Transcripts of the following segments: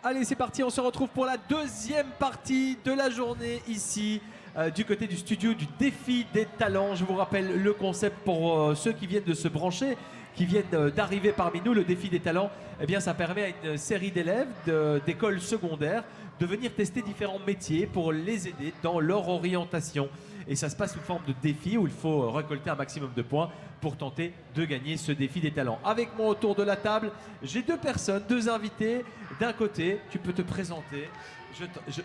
Allez, c'est parti, on se retrouve pour la deuxième partie de la journée ici, du côté du studio du défi des talents. Je vous rappelle le concept pour ceux qui viennent de se brancher, qui viennent d'arriver parmi nous. Le défi des talents, eh bien, ça permet à une série d'élèves d'écoles secondaires de venir tester différents métiers pour les aider dans leur orientation. Et ça se passe sous forme de défi où il faut récolter un maximum de points pour tenter de gagner ce défi des talents. Avec moi autour de la table, j'ai deux personnes, deux invités. D'un côté, tu peux te présenter,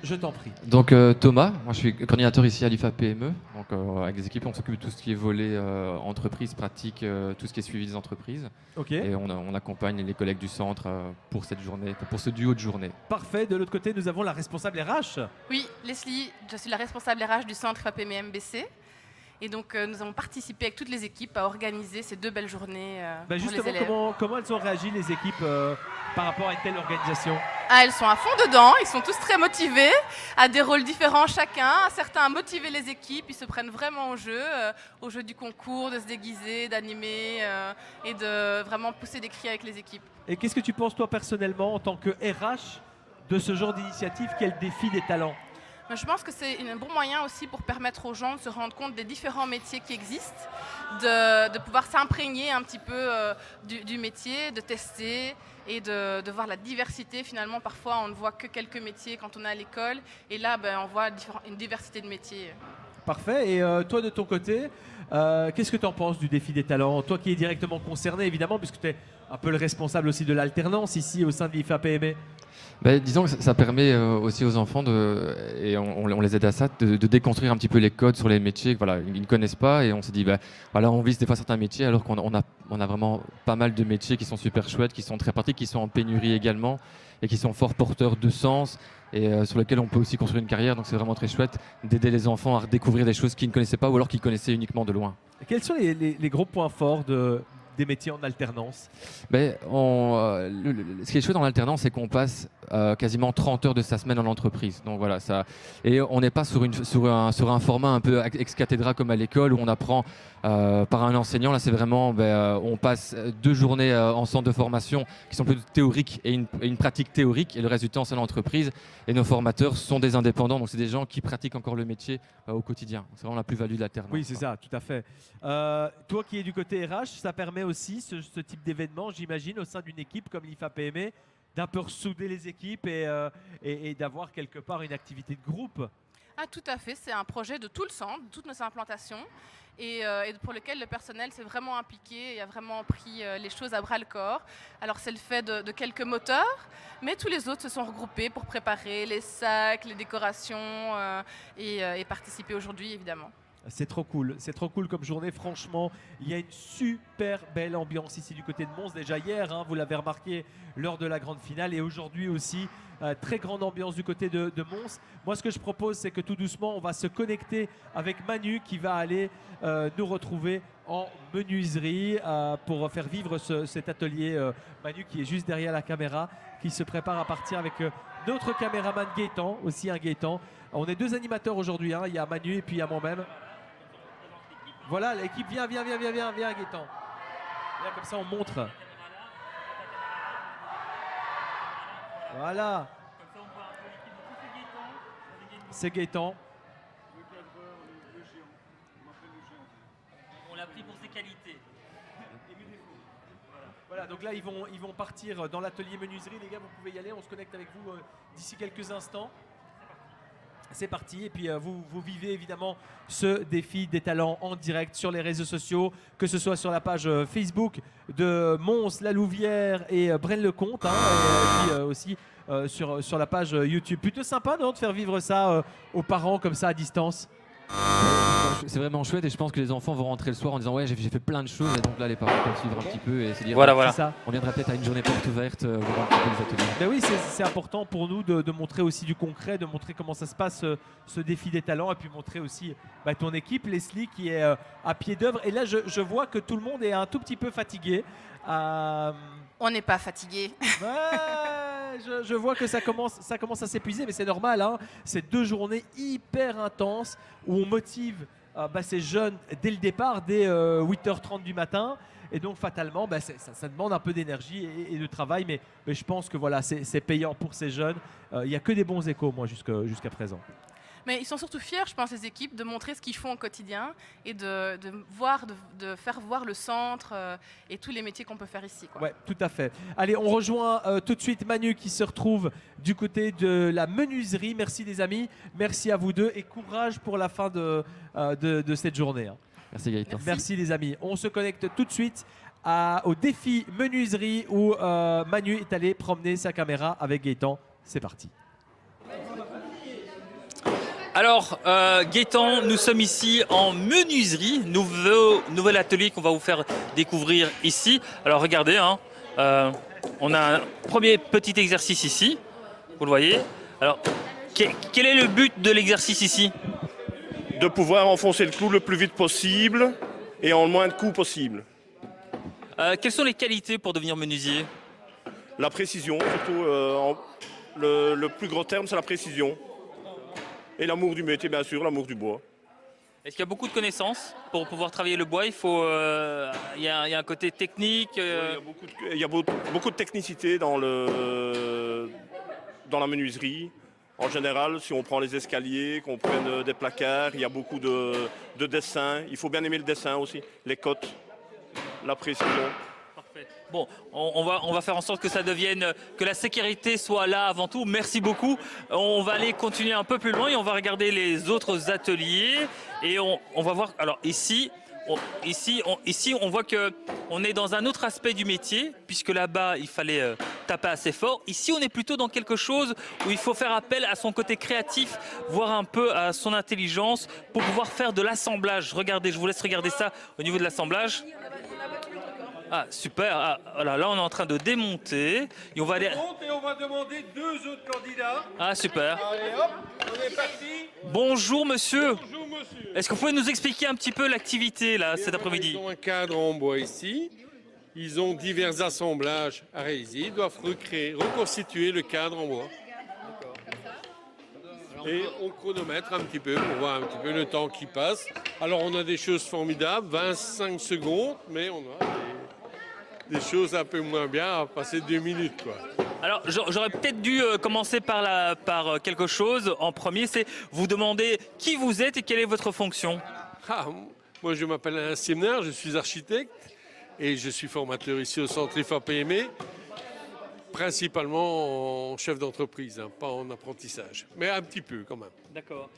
je t'en prie. Donc Thomas, moi je suis coordinateur ici à l'IFA PME. Donc avec des équipes, on s'occupe de tout ce qui est volet entreprise, pratique, tout ce qui est suivi des entreprises. Ok. Et on accompagne les collègues du centre pour cette journée, pour ce duo de journée. Parfait. De l'autre côté, nous avons la responsable RH. Oui, Leslie, je suis la responsable RH du centre IFA PME MBC. Et donc nous avons participé avec toutes les équipes à organiser ces deux belles journées pour Justement, les élèves. comment elles ont réagi les équipes par rapport à une telle organisation? Ah, elles sont à fond dedans, ils sont tous très motivés, à des rôles différents chacun. Certains à motiver les équipes, ils se prennent vraiment au jeu du concours, de se déguiser, d'animer et de vraiment pousser des cris avec les équipes. Et qu'est-ce que tu penses toi personnellement en tant que RH de ce genre d'initiative qu'est le défi des talents? Je pense que c'est un bon moyen aussi pour permettre aux gens de se rendre compte des différents métiers qui existent, de pouvoir s'imprégner un petit peu du métier, de tester et de voir la diversité. Finalement, parfois, on ne voit que quelques métiers quand on est à l'école. Et là, on voit une diversité de métiers. Parfait. Et toi, de ton côté, qu'est-ce que tu en penses du défi des talents? Toi qui es directement concerné, évidemment, puisque tu es un peu le responsable aussi de l'alternance ici au sein de l'IFA PME. Disons que ça permet aussi aux enfants, et on les aide à ça, de déconstruire un petit peu les codes sur les métiers qu'ils ne connaissent pas. Et on se dit, on vise des fois certains métiers alors qu'on a vraiment pas mal de métiers qui sont super chouettes, qui sont très pratiques, qui sont en pénurie également et qui sont fort porteurs de sens et sur lesquels on peut aussi construire une carrière. Donc c'est vraiment très chouette d'aider les enfants à redécouvrir des choses qu'ils ne connaissaient pas ou alors qu'ils connaissaient uniquement de loin. Quels sont les gros points forts des métiers en alternance? Ce qui est chouette dans l'alternance, c'est qu'on passe quasiment 30 heures de sa semaine en entreprise. Donc voilà, et on n'est pas sur un format un peu ex cathedra comme à l'école où on apprend par un enseignant. Là, c'est vraiment, on passe 2 journées en centre de formation qui sont plutôt théoriques et une pratique théorique, et le reste du temps, c'est l'entreprise. Et nos formateurs sont des indépendants, donc c'est des gens qui pratiquent encore le métier au quotidien. C'est vraiment la plus-value de l'alternance. Oui, c'est ça, tout à fait. Toi qui es du côté RH, ça permet aussi ce type d'événement, j'imagine, au sein d'une équipe comme l'IFA PME, d'un peu ressouder les équipes et d'avoir quelque part une activité de groupe. Ah, tout à fait, c'est un projet de tout le centre, de toutes nos implantations, et pour lequel le personnel s'est vraiment impliqué et a vraiment pris les choses à bras-le-corps. Alors c'est le fait de quelques moteurs, mais tous les autres se sont regroupés pour préparer les sacs, les décorations et participer aujourd'hui évidemment. C'est trop cool comme journée, franchement. Il y a une super belle ambiance ici du côté de Mons. Déjà hier, vous l'avez remarqué lors de la grande finale, et aujourd'hui aussi, très grande ambiance du côté de Mons. Moi, ce que je propose, c'est que tout doucement, on va se connecter avec Manu qui va aller nous retrouver en menuiserie pour faire vivre cet atelier. Manu qui est juste derrière la caméra, qui se prépare à partir avec notre caméraman Gaëtan, aussi un Gaëtan. On est 2 animateurs aujourd'hui, il y a Manu et puis il y a moi-même. Voilà, l'équipe, viens Gaëtan. Viens, comme ça on montre. Voilà. C'est Gaëtan. On l'a pris pour ses qualités. Voilà, donc là ils vont partir dans l'atelier menuiserie. Les gars, vous pouvez y aller, on se connecte avec vous d'ici quelques instants. C'est parti, et puis vous vivez évidemment ce défi des talents en direct sur les réseaux sociaux, que ce soit sur la page Facebook de Mons, La Louvière et Braine-le-Comte, et puis aussi sur la page YouTube. Plutôt sympa, non, de faire vivre ça aux parents comme ça à distance? C'est vraiment chouette, et je pense que les enfants vont rentrer le soir en disant ouais, j'ai fait plein de choses, et donc là les parents peuvent suivre un petit peu et se dire Voilà. Ça. On viendra peut-être à une journée porte ouverte voir un petit peu les ateliers. Ben oui, c'est important pour nous de montrer aussi du concret, de montrer comment ça se passe ce défi des talents, et puis montrer aussi ton équipe, Leslie, qui est à pied d'œuvre. Et là, je vois que tout le monde est un tout petit peu fatigué. On n'est pas fatigué. Ouais, je vois que ça commence à s'épuiser, mais c'est normal. C'est 2 journées hyper intenses où on motive ces jeunes dès le départ, dès 8h30 du matin. Et donc fatalement, ça demande un peu d'énergie et de travail, mais je pense que voilà, c'est payant pour ces jeunes. Il n'y a que des bons échos, moi, jusqu'à présent. Mais ils sont surtout fiers, je pense, les équipes, de montrer ce qu'ils font au quotidien et de faire voir le centre et tous les métiers qu'on peut faire ici, quoi. Ouais, tout à fait. Allez, on rejoint tout de suite Manu qui se retrouve du côté de la menuiserie. Merci les amis, merci à vous deux et courage pour la fin de cette journée. Merci Gaëtan. Merci les amis. On se connecte tout de suite au défi menuiserie où Manu est allé promener sa caméra avec Gaëtan. C'est parti. Alors, Gaëtan, nous sommes ici en menuiserie, nouvel atelier qu'on va vous faire découvrir ici. Alors, regardez, hein, on a un premier petit exercice ici, vous le voyez. Alors, quel est le but de l'exercice ici? De pouvoir enfoncer le clou le plus vite possible et en le moins de coups possible. Quelles sont les qualités pour devenir menuisier? La précision, surtout le plus gros terme, c'est la précision. Et l'amour du métier, bien sûr, l'amour du bois. Est-ce qu'il y a beaucoup de connaissances pour pouvoir travailler le bois? Il y a un côté technique. Il y a beaucoup de technicité dans la menuiserie. En général, si on prend les escaliers, qu'on prenne des placards, il y a beaucoup de dessins. Il faut bien aimer le dessin aussi, les cotes, la précision. Parfait. Bon, on va faire en sorte que ça devienne, que la sécurité soit là avant tout. Merci beaucoup. On va aller continuer un peu plus loin et on va regarder les autres ateliers et on va voir. Alors ici, on voit que on est dans un autre aspect du métier, puisque là-bas il fallait taper assez fort. Ici, on est plutôt dans quelque chose où il faut faire appel à son côté créatif, voire un peu à son intelligence pour pouvoir faire de l'assemblage. Regardez, je vous laisse regarder ça au niveau de l'assemblage. Ah super, là on est en train de démonter et on va aller... Et on va demander 2 autres candidats. Ah super. Allez hop, on est parti. Bonjour monsieur. Bonjour monsieur. Est-ce que vous pouvez nous expliquer un petit peu l'activité là cet après-midi? Ils ont un cadre en bois ici. Ils ont divers assemblages à réaliser. Ils doivent reconstituer le cadre en bois. Et on chronomètre un petit peu pour voir un petit peu le temps qui passe. Alors on a des choses formidables, 25 secondes, mais on a des choses un peu moins bien à passer 2 minutes, quoi. Alors j'aurais peut-être dû commencer par quelque chose en premier, c'est vous demander qui vous êtes et quelle est votre fonction. Moi je m'appelle Alain Siemner, je suis architecte et je suis formateur ici au centre IFA-PME, principalement en chef d'entreprise, hein, pas en apprentissage, mais un petit peu quand même. D'accord.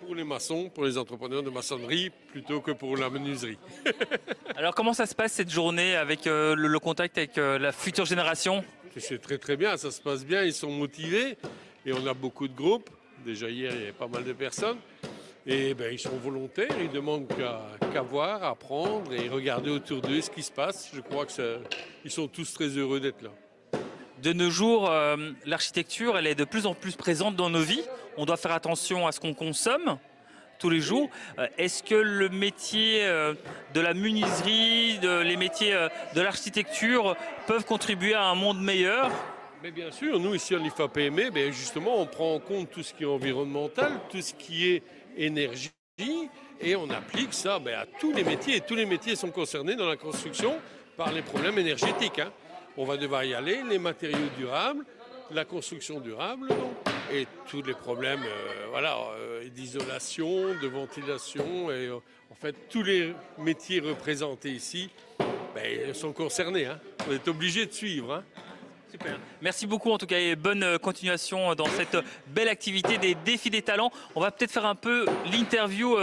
Pour les maçons, pour les entrepreneurs de maçonnerie, plutôt que pour la menuiserie. Alors comment ça se passe cette journée avec le contact avec la future génération? C'est très très bien, ça se passe bien, ils sont motivés et on a beaucoup de groupes. Déjà hier, il y avait pas mal de personnes. Et ils sont volontaires, ils demandent qu'à voir, apprendre et regarder autour d'eux ce qui se passe. Je crois qu'ils sont tous très heureux d'être là. De nos jours, l'architecture, elle est de plus en plus présente dans nos vies. On doit faire attention à ce qu'on consomme tous les jours. Est-ce que le métier de la menuiserie, les métiers de l'architecture peuvent contribuer à un monde meilleur? Mais bien sûr, nous ici en IFA-PME, justement, on prend en compte tout ce qui est environnemental, tout ce qui est énergie, et on applique ça à tous les métiers. Et tous les métiers sont concernés dans la construction par les problèmes énergétiques, hein. On va devoir y aller, les matériaux durables, la construction durable, donc, et tous les problèmes d'isolation, de ventilation. Et en fait, tous les métiers représentés ici sont concernés, hein. On est obligé de suivre, hein. Super. Merci beaucoup en tout cas et bonne continuation dans cette belle activité des défis des talents. On va peut-être faire un peu l'interview.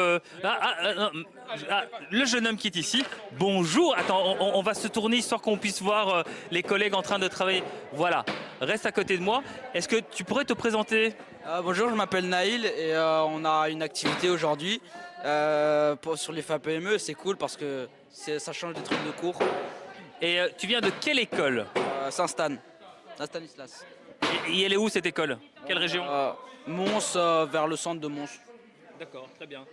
Le jeune homme qui est ici. Bonjour. Attends, on va se tourner histoire qu'on puisse voir les collègues en train de travailler. Voilà. Reste à côté de moi. Est-ce que tu pourrais te présenter? Bonjour, je m'appelle Naïl et on a une activité aujourd'hui sur les FAPME. C'est cool parce que ça change des trucs de cours. Et tu viens de quelle école? Saint-Stan. Saint-Stanislas. Et elle est où cette école? Quelle région? Mons, vers le centre de Mons. D'accord, très bien.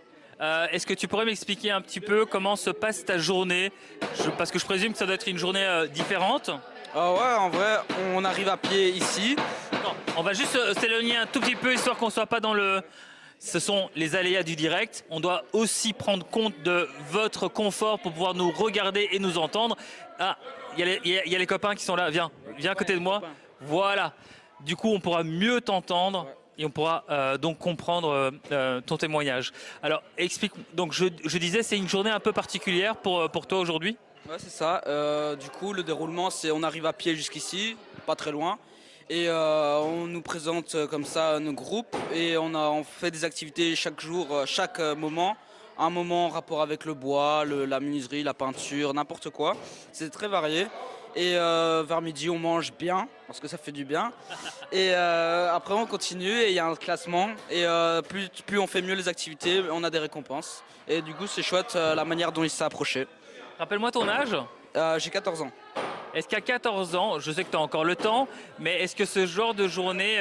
Est-ce que tu pourrais m'expliquer un petit peu comment se passe ta journée? Parce que je présume que ça doit être une journée différente. Ouais, en vrai, on arrive à pied ici. Non, on va juste s'éloigner un tout petit peu histoire qu'on ne soit pas dans le... ce sont les aléas du direct. On doit aussi prendre compte de votre confort pour pouvoir nous regarder et nous entendre. Ah, il y a les copains qui sont là. Viens à côté de moi. Voilà. Du coup, on pourra mieux t'entendre et on pourra donc comprendre ton témoignage. Alors, explique. Donc, je disais, c'est une journée un peu particulière pour toi aujourd'hui. Ouais, c'est ça. Du coup, le déroulement, c'est on arrive à pied jusqu'ici, pas très loin. Et on nous présente comme ça nos groupes et on fait des activités chaque jour, chaque moment. Un moment en rapport avec le bois, la menuiserie, la peinture, n'importe quoi. C'est très varié. Et vers midi, on mange bien, parce que ça fait du bien. Et après, on continue et il y a un classement. Et plus on fait mieux les activités, on a des récompenses. Et du coup, c'est chouette la manière dont il s'est approché. Rappelle-moi ton âge. J'ai 14 ans. Est-ce qu'à 14 ans, je sais que tu as encore le temps, mais est-ce que ce genre de journée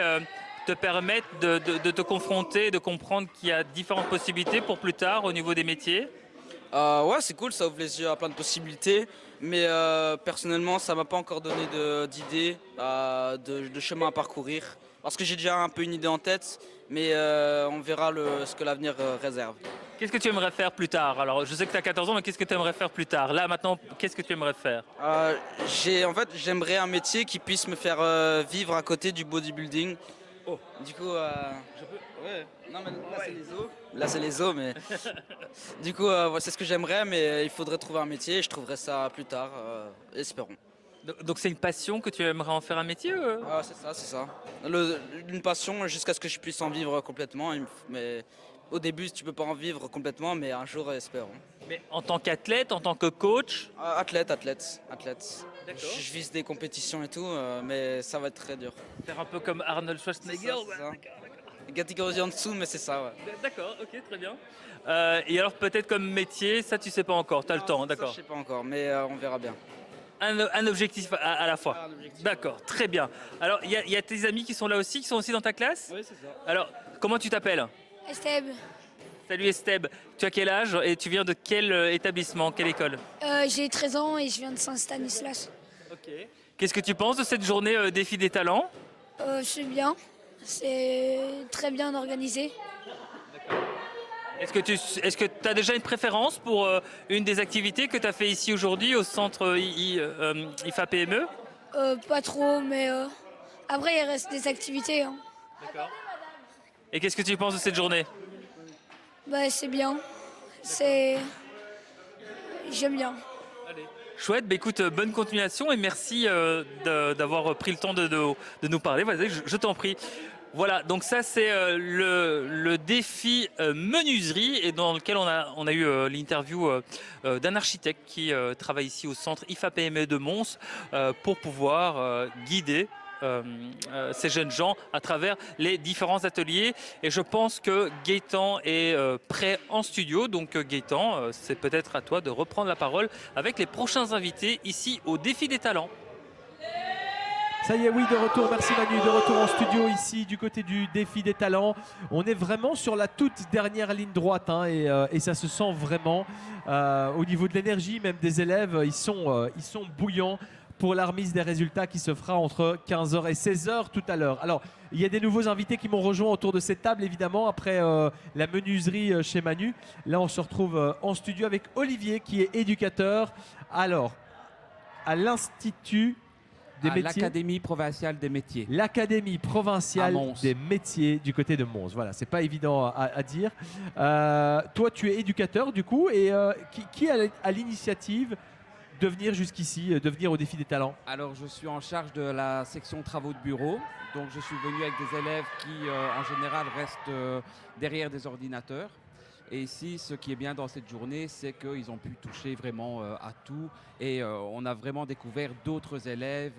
te permet de te confronter, de comprendre qu'il y a différentes possibilités pour plus tard au niveau des métiers? Ouais, c'est cool, ça ouvre les yeux à plein de possibilités. Mais personnellement, ça m'a pas encore donné d'idées, de chemin à parcourir. Parce que j'ai déjà un peu une idée en tête, mais on verra ce que l'avenir réserve. Qu'est-ce que tu aimerais faire plus tard? Alors, je sais que tu as 14 ans, mais qu'est-ce que tu aimerais faire plus tard? Là, maintenant, qu'est-ce que tu aimerais faire? En fait, j'aimerais un métier qui puisse me faire vivre à côté du bodybuilding. Oh. Du coup, je peux... Ouais. Non, mais là, c'est les os. Là, c'est les os, mais... Du coup, c'est ce que j'aimerais, mais il faudrait trouver un métier et je trouverai ça plus tard, espérons. Donc, c'est une passion que tu aimerais en faire un métier Ah, c'est ça. Une passion jusqu'à ce que je puisse en vivre complètement, mais... Au début, tu peux pas en vivre complètement, mais un jour, espérons. Mais en tant qu'athlète, en tant que coach? Athlète. D'accord. Je vise des compétitions et tout, mais ça va être très dur. Faire un peu comme Arnold Schwarzenegger? C'est ça. Catégorie en dessous, mais c'est ça, ouais. D'accord, ok, très bien. Et alors peut-être comme métier, ça tu sais pas encore, tu as le temps, d'accord? Ça, je sais pas encore, mais on verra bien. Un objectif à la fois. D'accord, très bien. Alors, il y a tes amis qui sont là aussi, qui sont aussi dans ta classe? Oui, c'est ça. Alors, comment tu t'appelles? Esteb. Salut Esteb, tu as quel âge et tu viens de quel établissement, quelle école? J'ai 13 ans et je viens de Saint-Stanislas. Ok. Qu'est-ce que tu penses de cette journée défi des talents? C'est bien, c'est très bien organisé. Est-ce que tu as déjà une préférence pour une des activités que tu as fait ici aujourd'hui au centre IFA PME? Pas trop, mais après il reste des activités. Hein. D'accord. Et qu'est-ce que tu penses de cette journée? Bah, c'est bien, j'aime bien. Allez. Chouette, bah écoute, bonne continuation et merci d'avoir pris le temps de nous parler. Vas-y, je t'en prie. Voilà, donc ça c'est le défi menuiserie et dans lequel on a eu l'interview d'un architecte qui travaille ici au centre IFA PME de Mons pour pouvoir guider ces jeunes gens à travers les différents ateliers. Et je pense que Gaëtan est prêt en studio. Donc Gaëtan, c'est peut-être à toi de reprendre la parole avec les prochains invités ici au Défi des Talents. Ça y est, oui, de retour, merci Manu, de retour en studio ici du côté du Défi des Talents. On est vraiment sur la toute dernière ligne droite hein, et ça se sent vraiment au niveau de l'énergie, même des élèves, ils sont bouillants pour la remise des résultats qui se fera entre 15h et 16h tout à l'heure. Alors, il y a des nouveaux invités qui m'ont rejoint autour de cette table, évidemment, après la menuiserie chez Manu. Là, on se retrouve en studio avec Olivier, qui est éducateur. Alors, à l'Institut des métiers. L'Académie provinciale des métiers. L'Académie provinciale des métiers du côté de Mons. Voilà, c'est pas évident à dire. Toi, tu es éducateur, du coup, et qui a l'initiative de venir jusqu'ici, de venir au Défi des Talents? Alors, je suis en charge de la section travaux de bureau. Donc, je suis venu avec des élèves qui, en général, restent derrière des ordinateurs. Et ici, ce qui est bien dans cette journée, c'est qu'ils ont pu toucher vraiment à tout. Et on a vraiment découvert d'autres élèves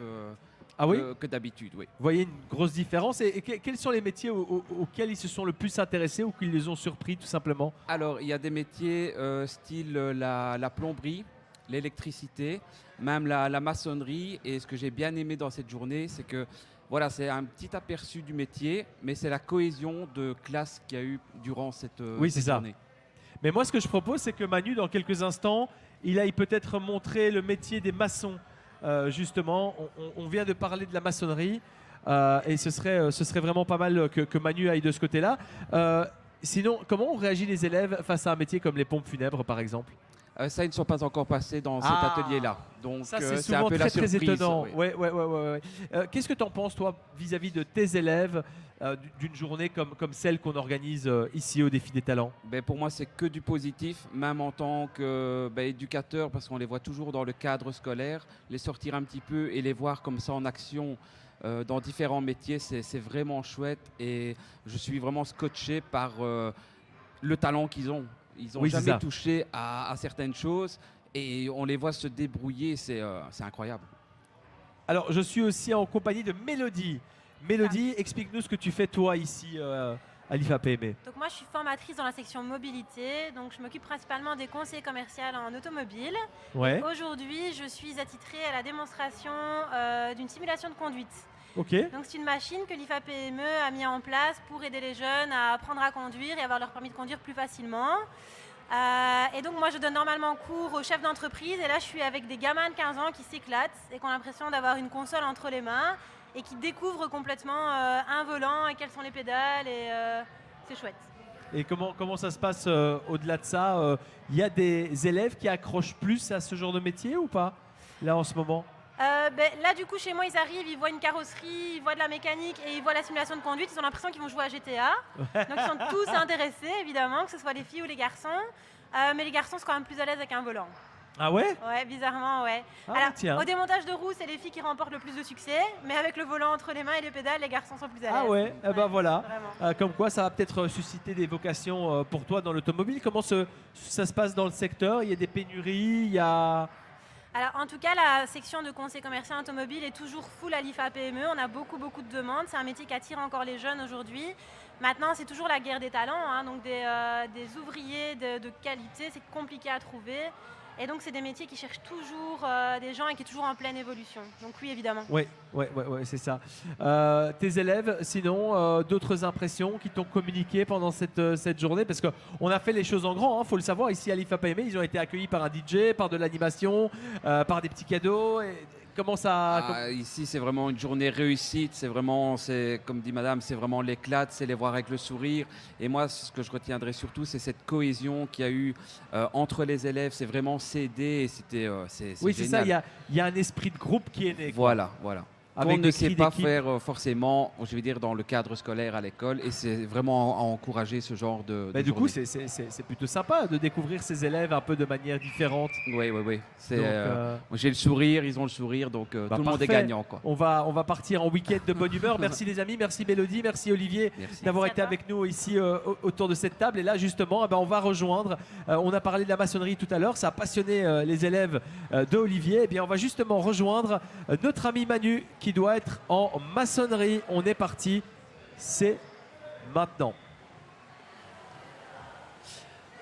que d'habitude. Oui. Vous voyez une grosse différence. Et quels sont les métiers auxquels ils se sont le plus intéressés ou qui les ont surpris, tout simplement? Alors, il y a des métiers style la plomberie, l'électricité, même la maçonnerie. Et ce que j'ai bien aimé dans cette journée, c'est que voilà, c'est un petit aperçu du métier, mais c'est la cohésion de classe qu'il y a eu durant cette journée. Mais moi, ce que je propose, c'est que Manu, dans quelques instants, il aille peut-être montrer le métier des maçons. Justement, on vient de parler de la maçonnerie et ce serait vraiment pas mal que Manu aille de ce côté-là. Sinon, comment ont réagi les élèves face à un métier comme les pompes funèbres, par exemple? Ça, ils ne sont pas encore passés dans cet atelier-là. Donc, ça, c'est c'est un souvent peu très, la très surprise. étonnant. Oui. Ouais. Qu'est-ce que tu en penses, toi, vis-à-vis de tes élèves, d'une journée comme celle qu'on organise ici au Défi des Talents? Pour moi, c'est que du positif, même en tant qu'éducateur, parce qu'on les voit toujours dans le cadre scolaire. Les sortir un petit peu et les voir comme ça en action dans différents métiers, c'est vraiment chouette. Et je suis vraiment scotché par le talent qu'ils ont. Ils n'ont jamais touché à certaines choses et on les voit se débrouiller, c'est incroyable. Alors, je suis aussi en compagnie de Mélodie. Mélodie, explique-nous ce que tu fais toi ici à l'IFAPME. Donc moi, je suis formatrice dans la section mobilité, donc je m'occupe principalement des conseillers commerciaux en automobile. Ouais. Aujourd'hui, je suis attitrée à la démonstration d'une simulation de conduite. Ok. Donc c'est une machine que l'IFAPME a mis en place pour aider les jeunes à apprendre à conduire et avoir leur permis de conduire plus facilement. Et donc moi je donne normalement cours aux chefs d'entreprise et là je suis avec des gamins de 15 ans qui s'éclatent et qui ont l'impression d'avoir une console entre les mains et qui découvrent complètement un volant et quelles sont les pédales et c'est chouette. Et comment ça se passe au-delà de ça? Il y a des élèves qui accrochent plus à ce genre de métier ou pas, là en ce moment? Là du coup chez moi ils arrivent, ils voient une carrosserie, ils voient de la mécanique et ils voient la simulation de conduite, ils ont l'impression qu'ils vont jouer à GTA. Donc ils sont tous intéressés évidemment, que ce soit les filles ou les garçons. Mais les garçons sont quand même plus à l'aise avec un volant. Ah ouais? Ouais, bizarrement ouais. Ah, tiens. Au démontage de roues c'est les filles qui remportent le plus de succès, mais avec le volant entre les mains et les pédales les garçons sont plus à l'aise. Ah ouais, voilà. Comme quoi ça va peut-être susciter des vocations pour toi dans l'automobile. Comment ça se passe dans le secteur? Il y a des pénuries, il y a... Alors en tout cas, la section de conseil commercial automobile est toujours full à l'IFAPME. On a beaucoup de demandes. C'est un métier qui attire encore les jeunes aujourd'hui. Maintenant, c'est toujours la guerre des talents. Donc des ouvriers de qualité, c'est compliqué à trouver. Et donc, c'est des métiers qui cherchent toujours des gens et qui sont toujours en pleine évolution. Donc oui, évidemment. Oui, c'est ça. Tes élèves, sinon, d'autres impressions qui t'ont communiqué pendant cette journée? Parce qu'on a fait les choses en grand, il faut le savoir. Ici, à l'IFAPME, ils ont été accueillis par un DJ, par de l'animation, par des petits cadeaux. Comment ça... Ici, c'est vraiment une journée réussite. C'est comme dit madame, c'est vraiment l'éclate, c'est les voir avec le sourire. Et moi, ce que je retiendrai surtout, c'est cette cohésion qu'il y a eu entre les élèves. C'est vraiment s'aider et c'est oui, c'est ça, génial. il y a un esprit de groupe qui est né. Voilà. Avec on ne sait pas faire forcément, je vais dire, dans le cadre scolaire à l'école, et c'est vraiment à encourager ce genre de du journée. coup, c'est plutôt sympa de découvrir ces élèves un peu de manière différente. Oui. J'ai le sourire, ils ont le sourire, donc tout le monde est gagnant, quoi. On va partir en week-end de bonne humeur. Merci les amis, merci Mélodie, merci Olivier d'avoir été avec nous ici autour de cette table. Et là justement, on va rejoindre, on a parlé de la maçonnerie tout à l'heure, ça a passionné les élèves de Olivier. Et bien on va justement rejoindre notre ami Manu qui doit être en maçonnerie. On est parti, c'est maintenant.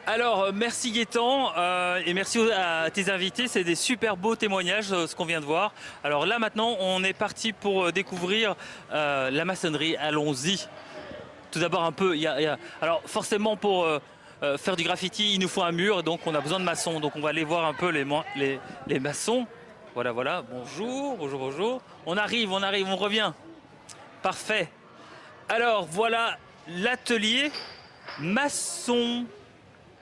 Alors, merci Gaëtan et merci à tes invités. C'est des super beaux témoignages, ce qu'on vient de voir. Alors là, maintenant, on est parti pour découvrir la maçonnerie. Allons-y. Tout d'abord, un peu... Alors, forcément, pour faire du graffiti, il nous faut un mur. Donc, on a besoin de maçons. Donc, on va aller voir un peu les maçons. Voilà. Bonjour. On arrive, on revient. Parfait. Alors, voilà l'atelier maçon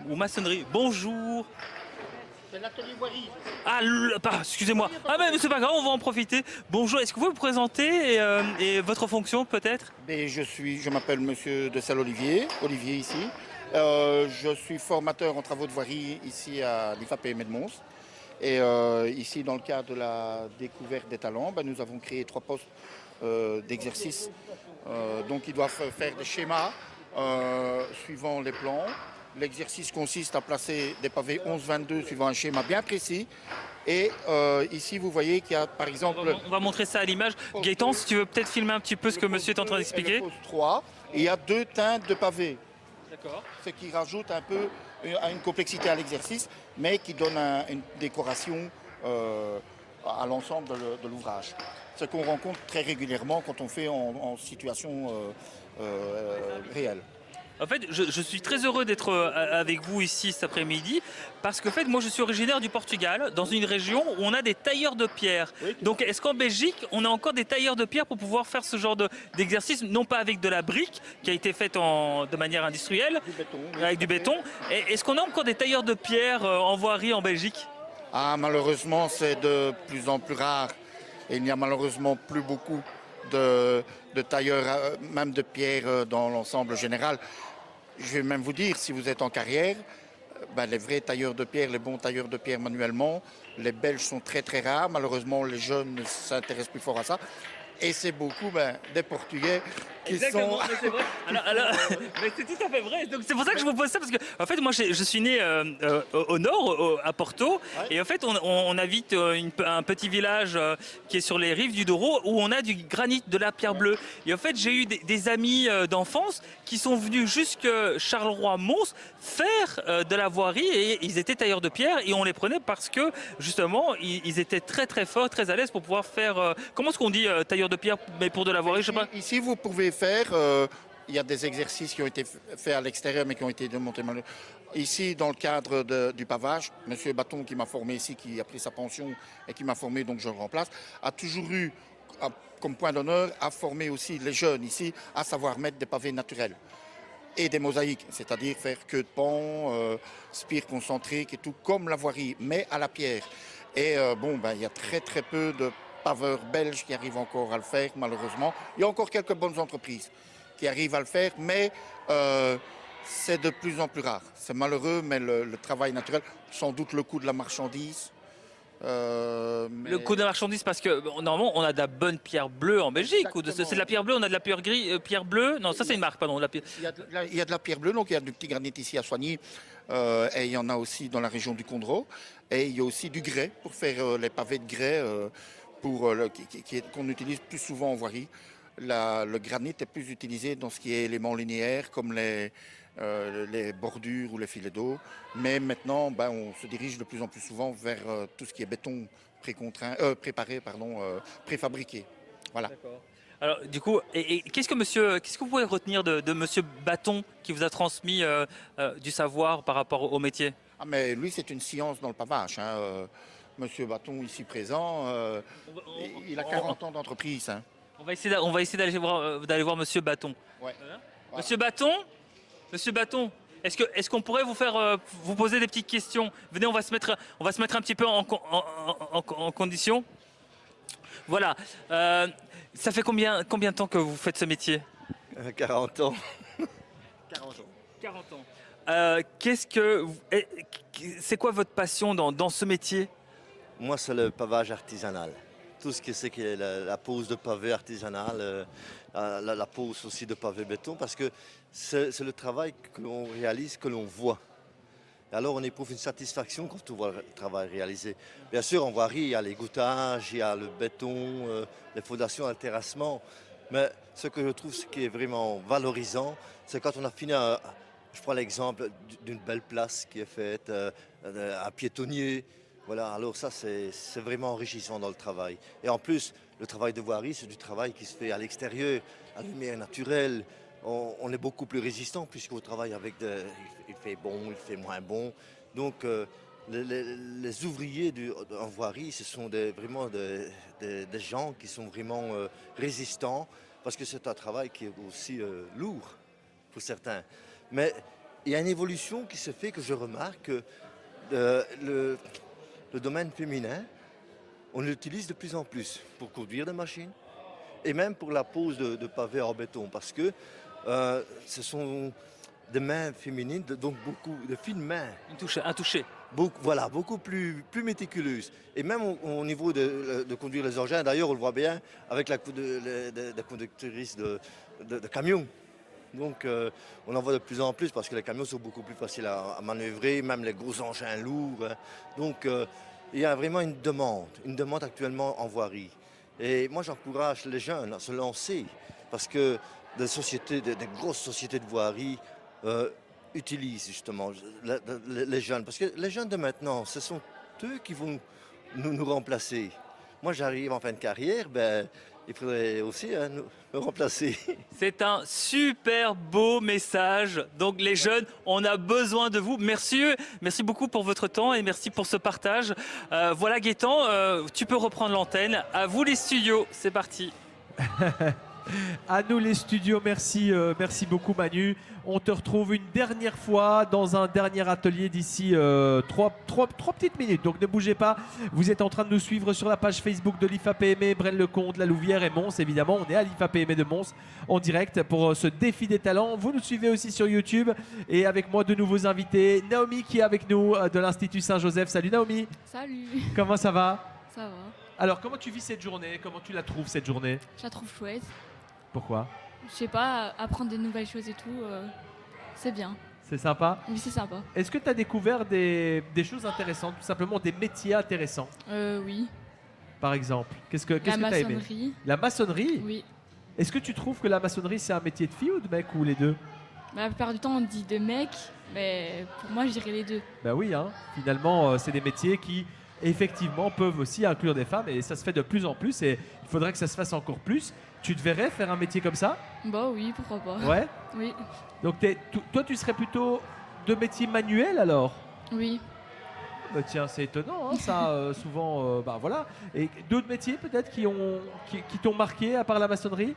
ou maçonnerie. Bonjour. C'est l'atelier voirie. Ah, excusez-moi. Ah, mais c'est pas grave, on va en profiter. Bonjour, est-ce que vous pouvez vous présenter et votre fonction peut-être? Je m'appelle Monsieur de Salle-Olivier, Olivier ici. Je suis formateur en travaux de voirie ici à l'IFAPME de Mons. Et ici, dans le cadre de la découverte des talents, nous avons créé 3 postes d'exercice. Donc, ils doivent faire des schémas suivant les plans. L'exercice consiste à placer des pavés 11-22 suivant un schéma bien précis. Et ici, vous voyez qu'il y a, par exemple... On va montrer ça à l'image. Gaëtan, si tu veux peut-être filmer un petit peu ce que monsieur est en train d'expliquer. Pose 3, et il y a 2 teintes de pavés. D'accord. Ce qui rajoute un peu une complexité à l'exercice, mais qui donne une décoration à l'ensemble de l'ouvrage. Ce qu'on rencontre très régulièrement quand on fait en situation réelle. En fait, je suis très heureux d'être avec vous ici cet après-midi parce que en fait, moi je suis originaire du Portugal, dans une région où on a des tailleurs de pierre. Donc est-ce qu'en Belgique, on a encore des tailleurs de pierre pour pouvoir faire ce genre d'exercice, non pas avec de la brique qui a été faite de manière industrielle, avec du béton. Est-ce qu'on a encore des tailleurs de pierre en voirie en Belgique? Ah, malheureusement, c'est de plus en plus rare. Et il n'y a malheureusement plus beaucoup de tailleurs, même de pierre dans l'ensemble général. Je vais même vous dire, si vous êtes en carrière, les vrais tailleurs de pierre, les bons tailleurs de pierre manuellement, les Belges sont très très rares. Malheureusement, les jeunes ne s'intéressent plus fort à ça. Et c'est beaucoup des Portugais qui Exactement, sont... mais c'est vrai. Mais c'est tout à fait vrai. Donc c'est pour ça que je vous pose ça, parce que en fait, moi, je suis né au nord, à Porto, et en fait, on habite un petit village qui est sur les rives du Douro, où on a du granit, de la pierre bleue. Et en fait, j'ai eu des amis d'enfance qui sont venus jusque Charleroi-Mons faire de la voirie, et ils étaient tailleurs de pierre, et on les prenait parce que justement, ils étaient très très forts, très à l'aise pour pouvoir faire. Comment est-ce qu'on dit tailleur de pierre, mais pour de la voirie, je sais pas. Ici, vous pouvez faire, il y a des exercices qui ont été faits à l'extérieur, mais qui ont été démontés manuellement. Ici, dans le cadre du pavage, M. Baton, qui m'a formé ici, qui a pris sa pension et qui m'a formé, donc je le remplace, a toujours eu comme point d'honneur à former aussi les jeunes ici à savoir mettre des pavés naturels et des mosaïques, c'est-à-dire faire queue de pont, spire concentrique et tout, comme la voirie, mais à la pierre. Et il y a très très peu de paveurs belges qui arrivent encore à le faire, malheureusement. Il y a encore quelques bonnes entreprises qui arrivent à le faire, mais c'est de plus en plus rare. C'est malheureux, mais le travail naturel, sans doute le coût de la marchandise. Le coût de la marchandise, parce que normalement on a de la bonne pierre bleue en Belgique. C'est de la pierre bleue, on a de la pierre grise, pierre bleue. Non, ça c'est une marque, pardon. Il y a de la pierre bleue, donc il y a du petit granit ici à Soigny, et il y en a aussi dans la région du Condro. Et il y a aussi du grès pour faire les pavés de grès qu'on utilise plus souvent en voirie. Le granit est plus utilisé dans ce qui est éléments linéaires comme les bordures ou les filets d'eau. Mais maintenant, on se dirige de plus en plus souvent vers tout ce qui est béton préfabriqué. Voilà. Alors, du coup, qu'est-ce que vous pouvez retenir de Monsieur Baton qui vous a transmis du savoir par rapport au métier? Ah, mais lui, c'est une science dans le pavage. Monsieur Baton, ici présent, il a 40 ans d'entreprise. On va essayer d'aller voir Monsieur Baton. Ouais. Monsieur Baton, est-ce qu'on pourrait vous poser des petites questions? Venez, on va se mettre un petit peu en condition. Voilà. Ça fait combien de temps que vous faites ce métier? 40 ans. 40 ans. C'est quoi votre passion dans ce métier? Moi, c'est le pavage artisanal. Tout ce que c'est que la pose de pavé artisanal, la pose aussi de pavé béton, parce que c'est le travail que l'on réalise, que l'on voit. Et alors on éprouve une satisfaction quand on voit le travail réalisé. Bien sûr, en voirie, il y a les gouttages, il y a le béton, les fondations, le terrassement. Mais ce que je trouve qui est vraiment valorisant, c'est quand on a fini, je prends l'exemple d'une belle place qui est faite, un piétonnier. Voilà, alors ça, c'est vraiment enrichissant dans le travail. Et en plus, le travail de voirie, c'est du travail qui se fait à l'extérieur, à la lumière naturelle. On est beaucoup plus résistant puisqu'on travaille avec il fait bon, il fait moins bon. Donc, les ouvriers en voirie, ce sont vraiment des gens qui sont vraiment résistants parce que c'est un travail qui est aussi lourd pour certains. Mais il y a une évolution qui se fait que je remarque que le domaine féminin, on l'utilise de plus en plus pour conduire des machines et même pour la pose de pavés en béton parce que ce sont des mains féminines, donc beaucoup de fines mains. Un toucher. Beaucoup plus méticuleuses. Et même au niveau de conduire les engins, d'ailleurs on le voit bien avec la conductrice de camions. Donc on en voit de plus en plus parce que les camions sont beaucoup plus faciles à manœuvrer, même les gros engins lourds. Donc il y a vraiment une demande actuellement en voirie. Et moi j'encourage les jeunes à se lancer parce que des grosses sociétés de voirie utilisent justement les jeunes. Parce que les jeunes de maintenant, ce sont eux qui vont nous remplacer. Moi j'arrive en fin de carrière, il faudrait aussi me remplacer. C'est un super beau message. Donc les jeunes, on a besoin de vous. Merci beaucoup pour votre temps et merci pour ce partage. Voilà Gaëtan, tu peux reprendre l'antenne. À vous les studios, c'est parti. À nous les studios, merci beaucoup Manu. On te retrouve une dernière fois dans un dernier atelier d'ici 3 petites minutes. Donc ne bougez pas, vous êtes en train de nous suivre sur la page Facebook de l'IFAPME, Braine-le-Comte, La Louvière et Mons. Évidemment, on est à l'IFAPME de Mons en direct pour ce défi des talents. Vous nous suivez aussi sur YouTube et avec moi de nouveaux invités. Naomi qui est avec nous de l'Institut Saint-Joseph. Salut Naomi. Salut. Comment ça va? Ça va. Alors comment tu vis cette journée? Comment tu la trouves cette journée? Je la trouve chouette. Pourquoi? Je sais pas, apprendre des nouvelles choses et tout, c'est bien. C'est sympa? Oui, c'est sympa. Est-ce que tu as découvert des choses intéressantes, tout simplement des métiers intéressants? Oui. Par exemple, qu'est-ce que tu as aimé? maçonnerie. La maçonnerie? Oui. Est-ce que tu trouves que la maçonnerie c'est un métier de fille ou de mec ou les deux? La plupart du temps on dit de mec, mais pour moi je dirais les deux. Bah oui, hein. Finalement c'est des métiers qui effectivement peuvent aussi inclure des femmes et ça se fait de plus en plus et il faudrait que ça se fasse encore plus. Tu te verrais faire un métier comme ça? Bah oui, pourquoi pas. Ouais. Oui. Donc toi tu serais plutôt de métier manuel alors? Oui. Bah tiens, c'est étonnant, hein, ça, souvent, bah voilà. Et d'autres métiers peut-être qui t'ont marqué à part la maçonnerie?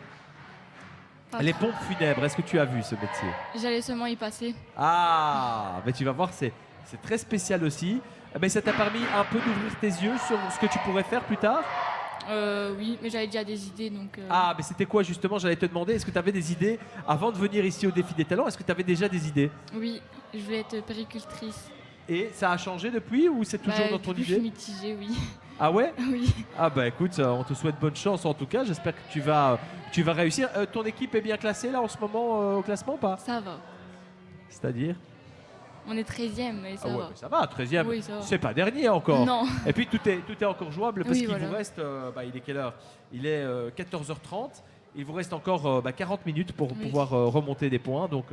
Les pompes funèbres, est-ce que tu as vu ce métier? J'allais seulement y passer. Ah, mais tu vas voir, c'est très spécial aussi. Mais ça t'a permis un peu d'ouvrir tes yeux sur ce que tu pourrais faire plus tard? Oui, mais j'avais déjà des idées donc. Ah, mais c'était quoi justement? J'allais te demander, est-ce que tu avais des idées avant de venir ici au défi des talents? Est-ce que tu avais déjà des idées? Oui, je voulais être péricultrice. Et ça a changé depuis ou c'est toujours dans ton idée? Je suis mitigée, oui. Ah ouais? Oui. Ah bah écoute, on te souhaite bonne chance en tout cas. J'espère que tu vas réussir. Ton équipe est bien classée là en ce moment au classement ou pas? Ça va. C'est-à-dire? On est 13e, mais ça va. Mais ça va, 13e. Oui, ça va. C'est pas dernier encore. Non. Et puis tout est encore jouable parce Oui, qu'il voilà. vous reste. Il est quelle heure? Il est 14h30. Il vous reste encore 40 minutes pour pouvoir remonter des points. Donc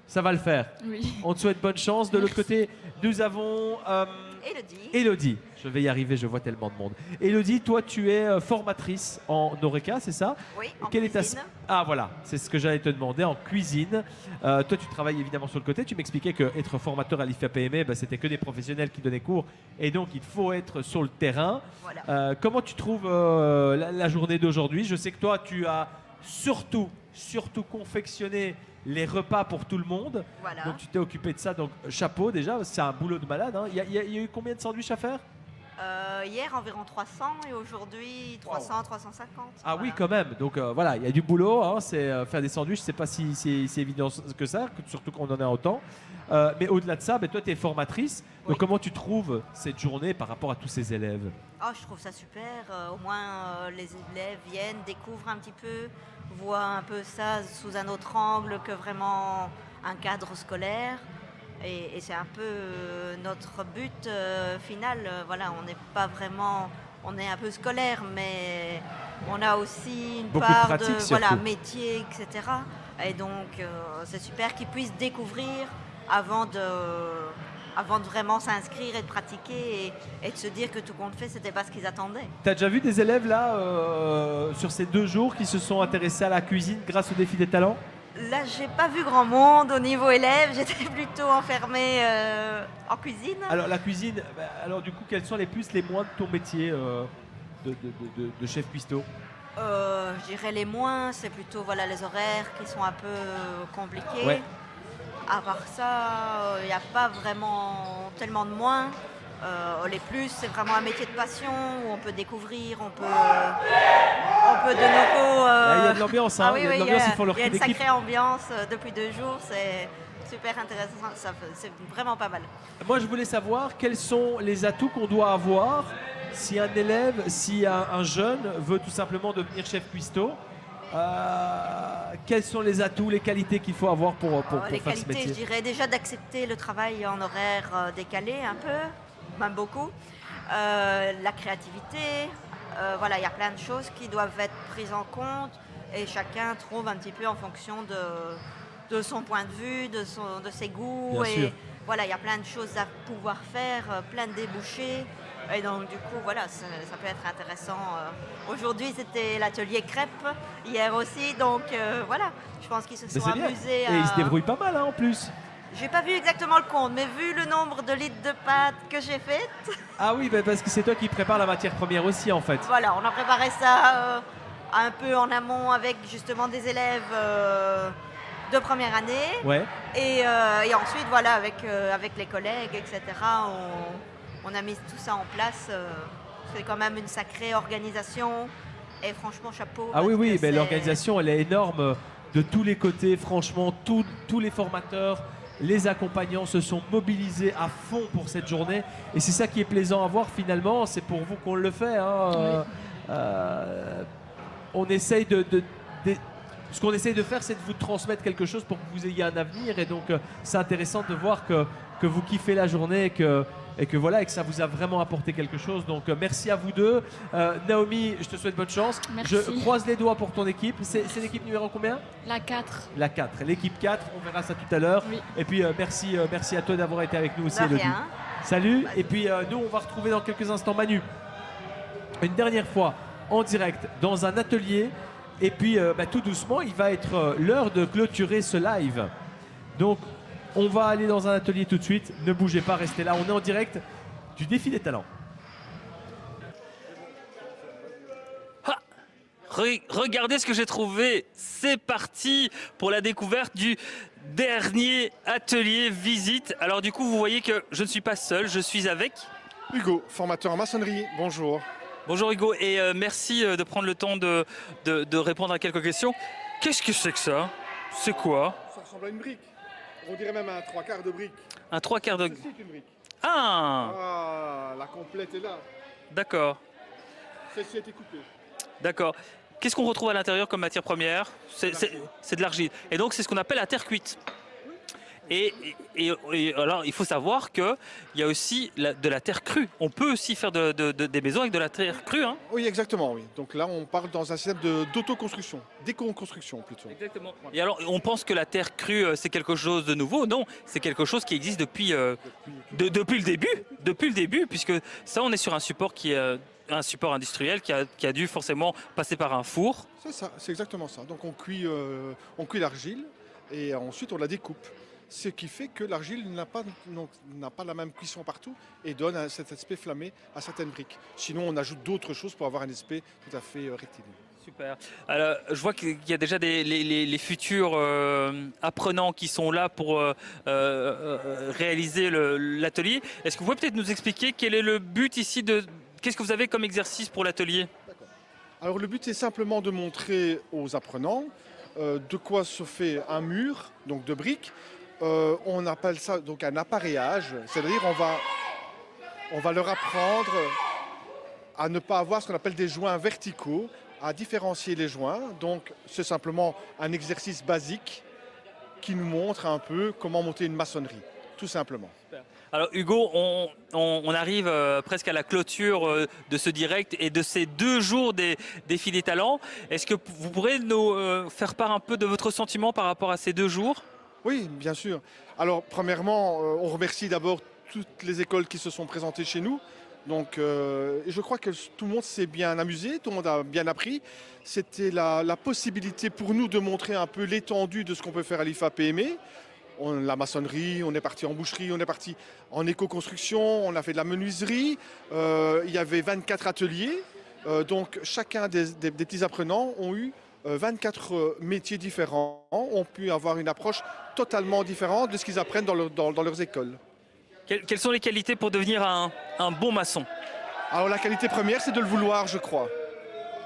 ça va le faire. Oui. On te souhaite bonne chance. De l'autre côté, nous avons Élodie. Je vais y arriver, je vois tellement de monde. Élodie, toi tu es formatrice en Oreca, c'est ça? Oui, en Quelle cuisine. Ah voilà, c'est ce que j'allais te demander, en cuisine. Toi tu travailles évidemment sur le côté. Tu m'expliquais qu'être formateur à l'IFAPME, c'était que des professionnels qui donnaient cours. Et donc il faut être sur le terrain. Voilà. Comment tu trouves la journée d'aujourd'hui? Je sais que toi tu as surtout confectionné les repas pour tout le monde. Voilà. Donc tu t'es occupé de ça, donc chapeau déjà, c'est un boulot de malade. Hein. Il y a eu combien de sandwichs à faire? Hier environ 300 et aujourd'hui 300, 350. Ah oui, quand même. Donc voilà, il y a du boulot. Hein. C'est faire des sandwichs, c'est pas si évident que ça, surtout qu'on en a autant. Mais au-delà de ça, toi, tu es formatrice. Donc comment tu trouves cette journée par rapport à tous ces élèves? Oh, je trouve ça super. Au moins, les élèves viennent, découvrent un petit peu, voient un peu ça sous un autre angle que vraiment un cadre scolaire. Et c'est un peu notre but final. Voilà, on n'est pas vraiment... On est un peu scolaire, mais on a aussi une Beaucoup part de pratique, voilà, métier, etc. Et donc, c'est super qu'ils puissent découvrir avant de vraiment s'inscrire et de pratiquer et de se dire que tout compte fait, c'était pas ce qu'ils attendaient. Tu as déjà vu des élèves là, sur ces 2 jours, qui se sont intéressés à la cuisine grâce au défi des talents? Là, j'ai pas vu grand monde au niveau élève, j'étais plutôt enfermée en cuisine. Alors la cuisine, alors du coup, quels sont les plus, les moins de ton métier de chef cuistot? Je dirais les moins, c'est plutôt voilà, les horaires qui sont un peu compliqués. Ouais. À part ça, il n'y a pas vraiment tellement de moins. Les plus, c'est vraiment un métier de passion où on peut découvrir, on peut de nouveau... Il y a de l'ambiance, hein. Ah oui, Il y a de l'ambiance, ils font leur il y a coup une d'équipe. sacrée ambiance depuis 2 jours, c'est super intéressant, c'est vraiment pas mal. Moi, je voulais savoir quels sont les atouts qu'on doit avoir si un élève, si un jeune veut tout simplement devenir chef cuistot. Quels sont les atouts, les qualités qu'il faut avoir pour Les faire ce qualités, métier? je dirais déjà d'accepter le travail en horaire décalé un peu, même beaucoup. La créativité, voilà, il y a plein de choses qui doivent être prises en compte et chacun trouve un petit peu en fonction de son point de vue, de ses goûts. Bien sûr. Voilà, il y a plein de choses à pouvoir faire, plein de débouchés. Et donc du coup, voilà, ça peut être intéressant. Aujourd'hui, c'était l'atelier crêpes, hier aussi, donc voilà, je pense qu'ils se Mais sont c'est bien. amusés Et ils se débrouillent pas mal hein, en plus. J'ai pas vu exactement le compte, mais vu le nombre de litres de pâtes que j'ai faites, Ah oui, parce que c'est toi qui prépares la matière première aussi en fait. voilà, on a préparé ça un peu en amont avec justement des élèves de première année. Ouais. Et ensuite, voilà, avec les collègues, etc., on a mis tout ça en place. C'est quand même une sacrée organisation. Et franchement, chapeau. Ah oui, parce oui, que mais c'est- l'organisation, elle est énorme de tous les côtés. Franchement, tous les formateurs, les accompagnants se sont mobilisés à fond pour cette journée. Et c'est ça qui est plaisant à voir finalement. C'est pour vous qu'on le fait. Hein. On essaye ce qu'on essaye de faire, c'est de vous transmettre quelque chose pour que vous ayez un avenir. Et donc, c'est intéressant de voir que vous kiffez la journée et que voilà, et que ça vous a vraiment apporté quelque chose. Donc, merci à vous deux. Naomi, je te souhaite bonne chance. Merci. Je croise les doigts pour ton équipe. C'est l'équipe numéro combien? La 4. La 4. L'équipe 4, on verra ça tout à l'heure. Oui. Et puis, merci à toi d'avoir été avec nous aussi, De Elodie. rien. Salut. Et puis, nous, on va retrouver dans quelques instants Manu. Une dernière fois, en direct, dans un atelier. Et puis, tout doucement, il va être l'heure de clôturer ce live. Donc, on va aller dans un atelier tout de suite. Ne bougez pas, restez là. On est en direct du défi des talents. Regardez ce que j'ai trouvé. C'est parti pour la découverte du dernier atelier visite. Alors du coup, vous voyez que je ne suis pas seul, je suis avec Hugo, formateur en maçonnerie. Bonjour. Bonjour Hugo, et merci de prendre le temps de répondre à quelques questions. Qu'est-ce que c'est que ça? C'est quoi? Ça ressemble à une brique. On dirait même un 3/4 de brique. Un 3/4 de... Ceci est une brique. Ah, Ah, la complète est là. d'accord, Celle-ci a été coupée. d'accord. Qu'est-ce qu'on retrouve à l'intérieur comme matière première? C'est de l'argile. Et donc c'est ce qu'on appelle la terre cuite. Et alors, il faut savoir qu'il y a aussi de la terre crue. On peut aussi faire des maisons avec de la terre crue. Hein. Oui, exactement, oui. Donc là, on parle dans un système d'autoconstruction, d'éco-construction plutôt. Exactement. Et alors, on pense que la terre crue, c'est quelque chose de nouveau. Non, c'est quelque chose qui existe depuis le début. Depuis le début, puisque ça, on est sur un support qui est un support industriel qui a dû forcément passer par un four. C'est ça, c'est exactement ça. Donc on cuit l'argile et ensuite on la découpe. Ce qui fait que l'argile n'a pas la même cuisson partout et donne cet aspect flammé à certaines briques. Sinon, on ajoute d'autres choses pour avoir un aspect tout à fait rectiligne. Super. Alors, je vois qu'il y a déjà les futurs apprenants qui sont là pour réaliser l'atelier. Est-ce que vous pouvez peut-être nous expliquer quel est le but ici qu'est-ce que vous avez comme exercice pour l'atelier? Alors le but est simplement de montrer aux apprenants de quoi se fait un mur, donc de briques. On appelle ça donc un appareillage, c'est-à-dire on va leur apprendre à ne pas avoir ce qu'on appelle des joints verticaux, à différencier les joints. Donc c'est simplement un exercice basique qui nous montre un peu comment monter une maçonnerie, tout simplement. Alors Hugo, on arrive presque à la clôture de ce direct et de ces 2 jours des défis des talents. Est-ce que vous pourrez nous faire part un peu de votre sentiment par rapport à ces 2 jours? Oui, bien sûr. Alors, premièrement, on remercie d'abord toutes les écoles qui se sont présentées chez nous. Donc, je crois que tout le monde s'est bien amusé, tout le monde a bien appris. C'était la possibilité pour nous de montrer un peu l'étendue de ce qu'on peut faire à l'IFA-PME. La maçonnerie, on est parti en boucherie, on est parti en éco-construction, on a fait de la menuiserie. Il y avait 24 ateliers. Donc, chacun des petits apprenants ont eu 24 métiers différents, ont pu avoir une approche totalement différente de ce qu'ils apprennent dans leurs écoles. Quelles sont les qualités pour devenir un bon maçon? Alors la qualité première, c'est de le vouloir, je crois.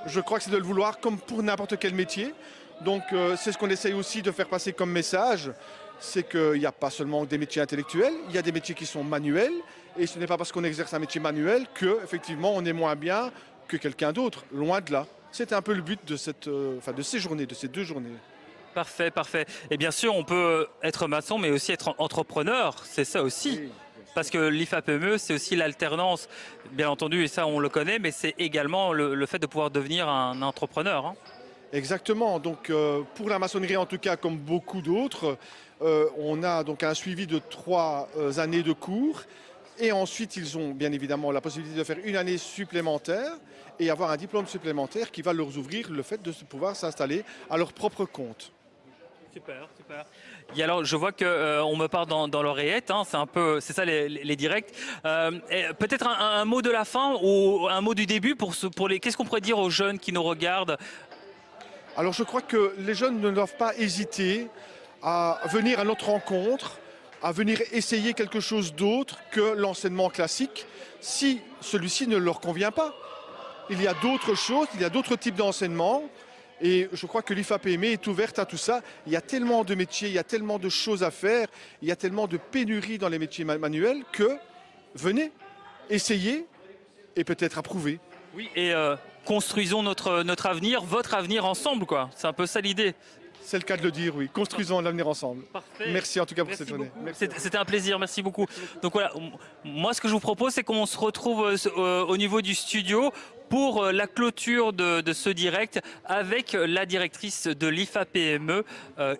Je crois que c'est de le vouloir comme pour n'importe quel métier. Donc c'est ce qu'on essaye aussi de faire passer comme message. C'est qu'il n'y a pas seulement des métiers intellectuels, il y a des métiers qui sont manuels. Et ce n'est pas parce qu'on exerce un métier manuel qu'effectivement on est moins bien que quelqu'un d'autre, loin de là. C'était un peu le but de ces journées, de ces 2 journées. Parfait, parfait. Et bien sûr, on peut être maçon, mais aussi être entrepreneur. C'est ça aussi. Oui, parce que l'IFA-PME, c'est aussi l'alternance, bien entendu, et ça, on le connaît, mais c'est également le fait de pouvoir devenir un entrepreneur. Hein. Exactement. Donc, pour la maçonnerie, en tout cas, comme beaucoup d'autres, on a donc un suivi de 3 années de cours. Et ensuite, ils ont bien évidemment la possibilité de faire une année supplémentaire et avoir un diplôme supplémentaire qui va leur ouvrir le fait de pouvoir s'installer à leur propre compte. Super, super. Et alors, je vois qu'on me parle dans l'oreillette, hein, c'est ça les directs. Peut-être un mot de la fin ou un mot du début qu'est-ce qu'on pourrait dire aux jeunes qui nous regardent? Alors je crois que les jeunes ne doivent pas hésiter à venir à notre rencontre, à venir essayer quelque chose d'autre que l'enseignement classique, si celui-ci ne leur convient pas. Il y a d'autres choses, il y a d'autres types d'enseignement. Et je crois que l'IFAPME est ouverte à tout ça. Il y a tellement de métiers, il y a tellement de choses à faire, il y a tellement de pénuries dans les métiers manuels que venez, essayez et peut-être approuvez. Oui, et construisons notre avenir, votre avenir ensemble, quoi. C'est un peu ça l'idée. C'est le cas de le dire, oui. Construisons l'avenir ensemble. Parfait. Merci en tout cas pour cette journée. C'était un plaisir, merci beaucoup. Donc voilà, moi ce que je vous propose, c'est qu'on se retrouve au niveau du studio pour la clôture de ce direct avec la directrice de l'IFAPME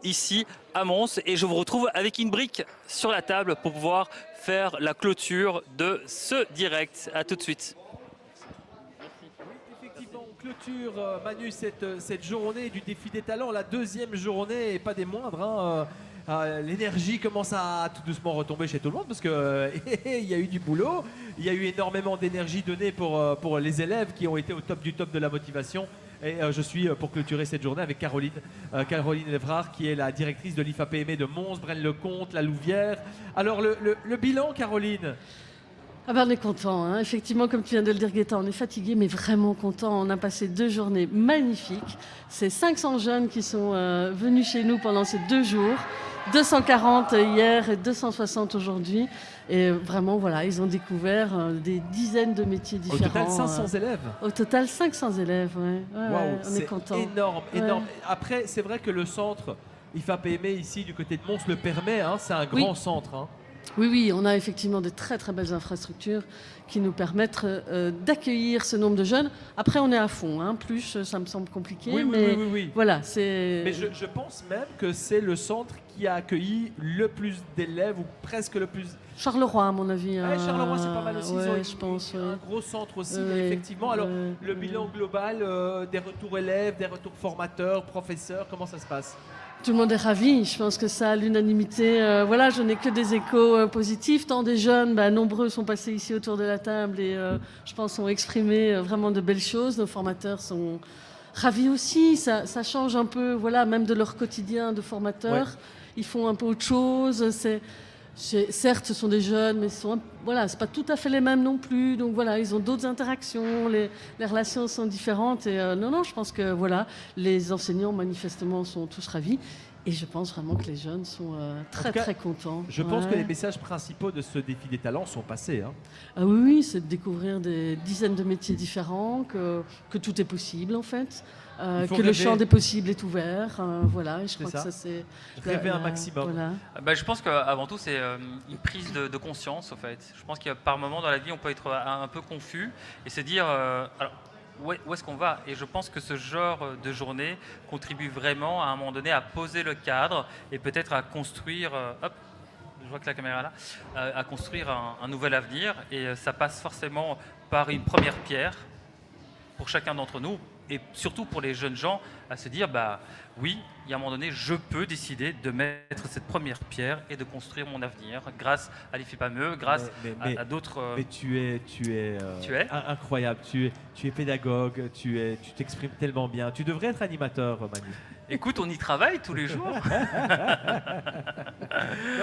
ici à Mons. Et je vous retrouve avec une brique sur la table pour pouvoir faire la clôture de ce direct. À tout de suite. Effectivement, on clôture, Manu, cette journée du défi des talents, la deuxième journée et pas des moindres. Hein. L'énergie commence à tout doucement retomber chez tout le monde parce qu'il il y a eu du boulot, il y a eu énormément d'énergie donnée pour les élèves qui ont été au top du top de la motivation. Et je suis pour clôturer cette journée avec Caroline Lévrard, qui est la directrice de l'IFAPME de Mons, Braine-le-Comte, la Louvière. Alors le bilan, Caroline? Ah ben on est content, hein. Effectivement, comme tu viens de le dire, Gaëtan, on est fatigué, mais vraiment content. On a passé 2 journées magnifiques. C'est 500 jeunes qui sont venus chez nous pendant ces 2 jours. 240 hier et 260 aujourd'hui. Et vraiment, voilà, ils ont découvert des dizaines de métiers différents. Au total, 500 élèves. Au total, 500 élèves, ouais. Wow, on est content. Énorme, Ouais. énorme. Après, c'est vrai que le centre IFAPME ici, du côté de Mons, le permet. Hein, c'est un grand centre. Hein. Oui, on a effectivement de très très belles infrastructures qui nous permettent d'accueillir ce nombre de jeunes. Après, on est à fond, hein. Plus ça me semble compliqué, Oui. voilà, c'est... Mais je pense même que c'est le centre qui a accueilli le plus d'élèves, ou presque le plus... Charleroi, à mon avis. Charleroi, c'est pas mal aussi. Ils ont je pense. un gros centre aussi, effectivement. Alors, le bilan global des retours élèves, des retours formateurs, professeurs, comment ça se passe? Tout le monde est ravi. Je pense que ça, à l'unanimité, voilà, je n'ai que des échos positifs. Tant des jeunes, nombreux sont passés ici autour de la table et je pense ont exprimé vraiment de belles choses. Nos formateurs sont ravis aussi. Ça change un peu, voilà, même de leur quotidien de formateurs. Ouais. Ils font un peu autre chose. Certes, ce sont des jeunes, mais voilà, c'est pas tout à fait les mêmes non plus. Donc voilà, ils ont d'autres interactions, les relations sont différentes. Et non, je pense que voilà, les enseignants manifestement sont tous ravis. Et je pense vraiment que les jeunes sont très contents. Je pense que les messages principaux de ce défi des talents sont passés. Hein. Ah oui, c'est de découvrir des dizaines de métiers différents, que tout est possible en fait. Que le champ des possibles est ouvert, voilà, et je crois que ça c'est... Rêver un maximum. Voilà. Je pense qu'avant tout c'est une prise de conscience en fait. Je pense qu'il y a par moments dans la vie on peut être un peu confus et se dire alors, où est-ce qu'on va? Et je pense que ce genre de journée contribue vraiment à un moment donné à poser le cadre et peut-être à construire... je vois que la caméra est là, à construire un nouvel avenir et ça passe forcément par une première pierre pour chacun d'entre nous. Et surtout pour les jeunes gens, à se dire, oui, il y a un moment donné, je peux décider de mettre cette première pierre et de construire mon avenir grâce à l'IFAPME, grâce à d'autres... Mais tu es incroyable, tu es pédagogue, tu t'exprimes tellement bien. Tu devrais être animateur, Manu. Écoute, on y travaille tous les jours. Non,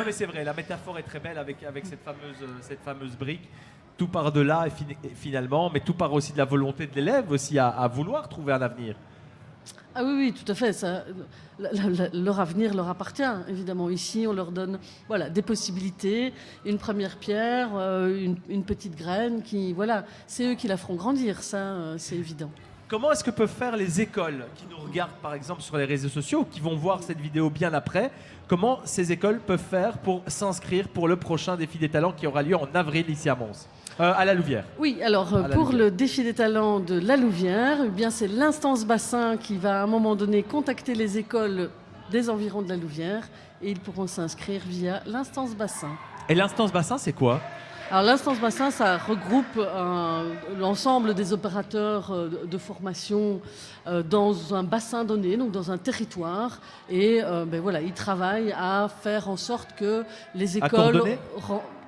mais c'est vrai, la métaphore est très belle avec cette fameuse brique. Tout part de là, finalement, mais tout part aussi de la volonté de l'élève aussi à vouloir trouver un avenir. Ah oui, tout à fait. Leur avenir leur appartient, évidemment. Ici, on leur donne des possibilités, une première pierre, une petite graine. C'est eux qui la feront grandir, ça, c'est évident. Comment est-ce que peuvent faire les écoles qui nous regardent, par exemple, sur les réseaux sociaux, qui vont voir cette vidéo bien après? Comment ces écoles peuvent faire pour s'inscrire pour le prochain défi des talents qui aura lieu en avril ici à Mons? À la Louvière. Oui, alors pour le défi des talents de la Louvière, c'est l'instance bassin qui va à un moment donné contacter les écoles des environs de la Louvière et ils pourront s'inscrire via l'instance bassin. Et l'instance bassin, c'est quoi? Alors l'instance bassin, ça regroupe l'ensemble des opérateurs de formation dans un bassin donné, donc dans un territoire. Et voilà, ils travaillent à faire en sorte que les écoles...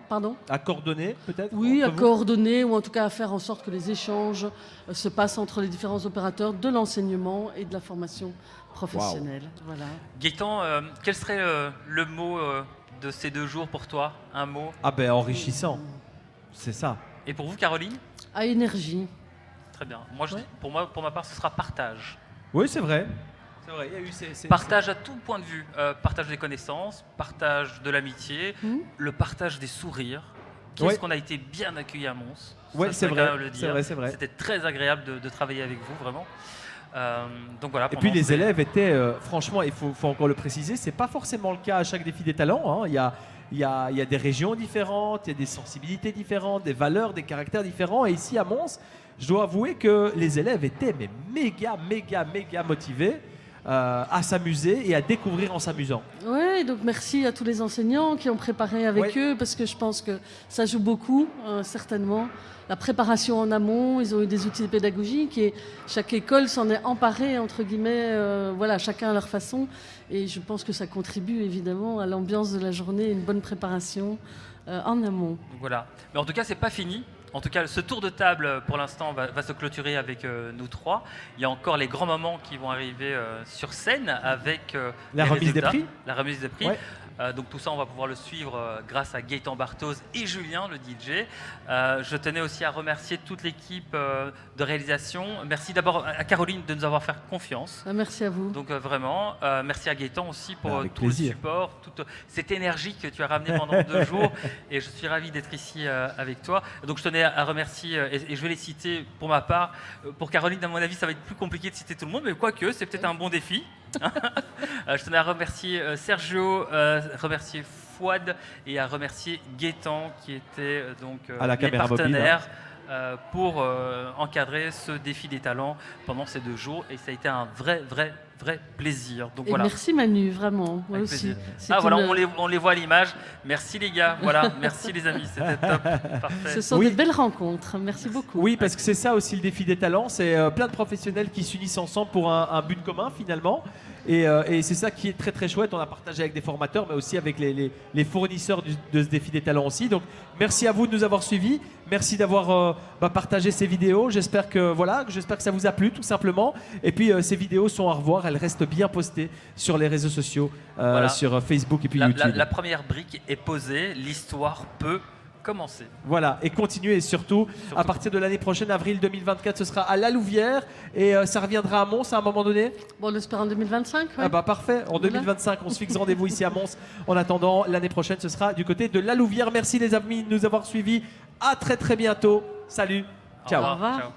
Pardon ? À coordonner, peut-être ? Oui, à coordonner, ou en tout cas à faire en sorte que les échanges se passent entre les différents opérateurs de l'enseignement et de la formation professionnelle. Wow. Voilà. Gaëtan, quel serait le mot de ces 2 jours pour toi? Un mot? Ah ben enrichissant, c'est ça. Et pour vous, Caroline? À énergie. Très bien. Moi, pour ma part, ce sera partage. Oui, c'est vrai. C'est vrai, il y a eu partage à tout point de vue. Partage des connaissances, partage de l'amitié, le partage des sourires. Qu'est-ce qu'on a été bien accueillis à Mons. Oui, c'est vrai. C'est vrai. C'était très agréable de travailler avec vous, vraiment. Donc voilà, et puis les élèves étaient, franchement, il faut encore le préciser, c'est pas forcément le cas à chaque défi des talents. Hein. Il y a des régions différentes, il y a des sensibilités différentes, des valeurs, des caractères différents. Et ici à Mons, je dois avouer que les élèves étaient méga motivés à s'amuser et à découvrir en s'amusant. Oui, donc merci à tous les enseignants qui ont préparé avec eux, parce que je pense que ça joue beaucoup, certainement. La préparation en amont, ils ont eu des outils pédagogiques et chaque école s'en est emparée, entre guillemets, voilà, chacun à leur façon. Et je pense que ça contribue évidemment à l'ambiance de la journée, une bonne préparation en amont. Donc voilà. Mais en tout cas, c'est pas fini. En tout cas, ce tour de table, pour l'instant, va se clôturer avec nous 3. Il y a encore les grands moments qui vont arriver sur scène avec la remise des prix. La remise des prix. Ouais. Donc tout ça, on va pouvoir le suivre grâce à Gaëtan Barthoz et Julien, le DJ. Je tenais aussi à remercier toute l'équipe de réalisation. Merci d'abord à Caroline de nous avoir fait confiance. Merci à vous. Donc vraiment, merci à Gaëtan aussi pour tout plaisir. le support, toute cette énergie que tu as ramenée pendant 2 jours. Et je suis ravi d'être ici avec toi. Donc je tenais à remercier, et je vais les citer pour ma part. Pour Caroline, à mon avis, ça va être plus compliqué de citer tout le monde, mais quoique, c'est peut-être un bon défi. Je tenais à remercier Sergio, remercier Fouad et à remercier Gaëtan qui était donc à la les caméra partenaires pour encadrer ce défi des talents pendant ces 2 jours, et ça a été un vrai plaisir. Donc, et voilà. Merci Manu, vraiment. Moi aussi. Voilà, on les voit à l'image. Merci les gars, voilà, merci les amis, c'était top, parfait. Ce sont des belles rencontres, merci beaucoup. Oui, parce que c'est ça aussi le défi des talents, c'est plein de professionnels qui s'unissent ensemble pour un but commun finalement. Et c'est ça qui est très chouette. On a partagé avec des formateurs, mais aussi avec les fournisseurs de ce défi des talents aussi. Donc merci à vous de nous avoir suivis. Merci d'avoir partagé ces vidéos. J'espère que ça vous a plu tout simplement. Et puis ces vidéos sont à revoir. Elles restent bien postées sur les réseaux sociaux, sur Facebook et puis YouTube. La première brique est posée. L'histoire peut commencer. Voilà, et continuer, et surtout, à partir de l'année prochaine, avril 2024, ce sera à La Louvière, et ça reviendra à Mons à un moment donné. Bon, on l'espère en 2025. Ouais. Ah bah parfait, en 2025, on se fixe rendez-vous ici à Mons. En attendant, l'année prochaine, ce sera du côté de La Louvière. Merci les amis de nous avoir suivis. À très bientôt. Salut, ciao. Au revoir. Ciao.